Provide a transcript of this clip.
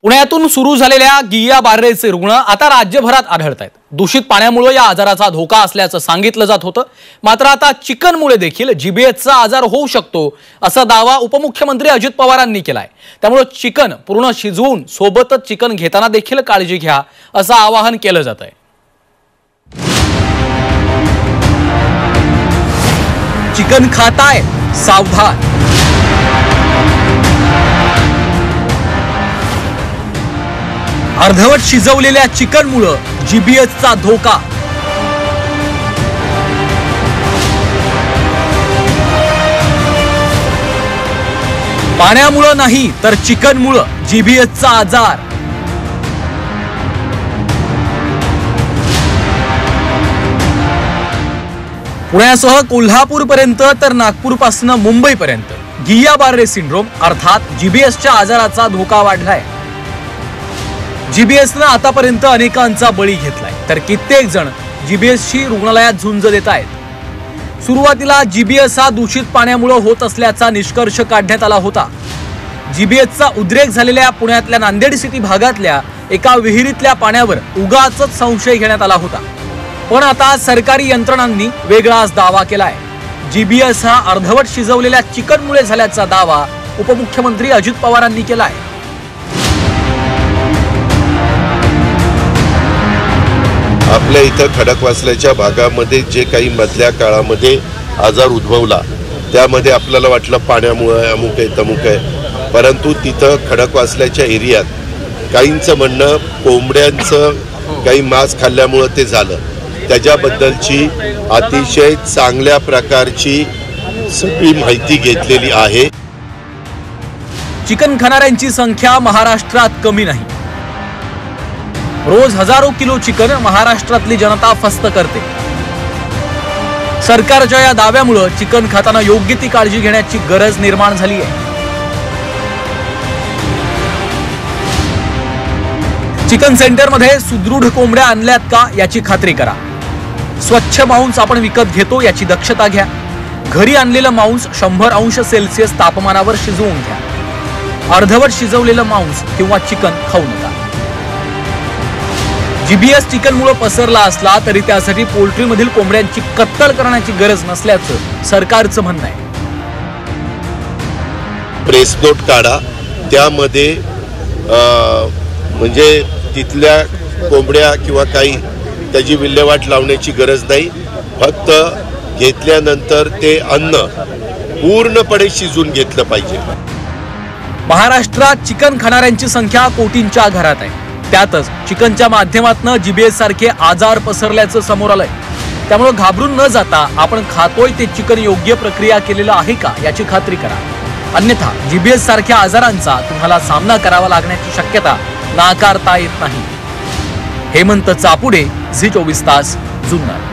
पुण्यातून सुरू झालेल्या गिया बार्रेचे रुग्ण आता राज्यभरात आढळत आहेत। दूषित पाण्यामुळे या आजाराचा धोका असल्याचं सांगितलं जात होतं, मात्र आता चिकनमुळे देखील जीबीएसचा आजार होऊ शकतो असा दावा उपमुख्यमंत्री अजित पवारांनी केलाय। त्यामुळे चिकन पूर्ण शिजवून सोबतच चिकन घेताना देखील काळजी घ्या असं आवाहन केलं जात आहे। चिकन खाताय सावधान। अर्धवट शिजवलेल्या चिकनमुळे जीबीएसचा धोका। पाण्यामुळे नाही तर चिकनमुळे जीबीएसचा आजार। पुण्यासह कोल्हापूरपर्यंत तर नागपूरपासून मुंबईपर्यंत गिया बार्रे सिंड्रोम अर्थात जीबीएसच्या आजाराचा धोका वाढलाय। जीबीएसने आतापर्यंत अनेकांचा बळी घेतलाय, तर कित्येक जण जीबीएसशी रुग्णालयात झुंज देत आहेत। सुरुवातीला जीबीएस हा दूषित पाण्यामुळे होत असल्याचा निष्कर्ष काढण्यात आला होता। जीबीएसचा उद्रेक झालेल्या पुण्यातल्या नांदेड सिटी भागातल्या एका विहिरीतल्या पाण्यावर उगाचच संशय घेण्यात आला होता, पण आता सरकारी यंत्रणांनी वेगळाच दावा केलाय। जीबीएस हा अर्धवट शिजवलेल्या चिकनमुळे झाल्याचा दावा उपमुख्यमंत्री अजित पवारांनी केलाय। आपल्या इथं खडकवासल्याच्या भागामध्ये जे काही मधल्या काळामध्ये आजार उद्भवला त्यामध्ये आपल्याला वाटलं पाण्यामुळे अमुक आहे तमुक आहे, परंतु तिथं खडकवासल्याच्या एरियात काहींचं म्हणणं कोंबड्यांचं काही मांस खाल्ल्यामुळे ते झालं। त्याच्याबद्दलची अतिशय चांगल्या प्रकारची सगळी माहिती घेतलेली आहे। चिकन खाणाऱ्यांची संख्या महाराष्ट्रात कमी नाही। रोज हजारो किलो चिकन महाराष्ट्रातली जनता फस्त करते। सरकारच्या या दाव्यामुळे चिकन खाताना योग्य ती काळजी घेण्याची गरज निर्माण झाली आहे। चिकन सेंटरमध्ये सुदृढ कोंबड्या आणल्यात का याची खात्री करा। स्वच्छ मांस आपण विकत घेतो याची दक्षता घ्या। घरी आणलेलं मांस 100 अंश सेल्सिअस तापमानावर शिजवून घ्या। अर्धवट शिजवलेलं मांस किंवा चिकन खाऊ नका। जीबीएस चिकनमुळे पसरला असला तरी त्यासाठी पोल्ट्रीमधील कोंबड्यांची कत्तल करण्याची गरज नसल्याचं सरकारचं म्हणणं आहे। प्रेस नोट काढा, त्यामध्ये म्हणजे तिथल्या कोंबड्या किंवा काही त्याची विल्हेवाट लावण्याची गरज नाही। फक्त घेतल्यानंतर ते अन्न पूर्णपणे शिजून घेतलं पाहिजे। महाराष्ट्रात चिकन खाणाऱ्यांची संख्या कोटींच्या घरात आहे, त्यातच चिकनच्या माध्यमातून जीबीएस सारखे आजार पसरल्याचं समोर आलंय। त्यामुळे घाबरून न जाता आपण खातोय ते चिकन योग्य प्रक्रिया केलेलं आहे का याची खात्री करा, अन्यथा जीबीएस सारख्या आजारांचा तुम्हाला सामना करावा लागण्याची शक्यता नाकारता येत नाही। हेमंत चापुडे, झी 24 तास, जुन्नर।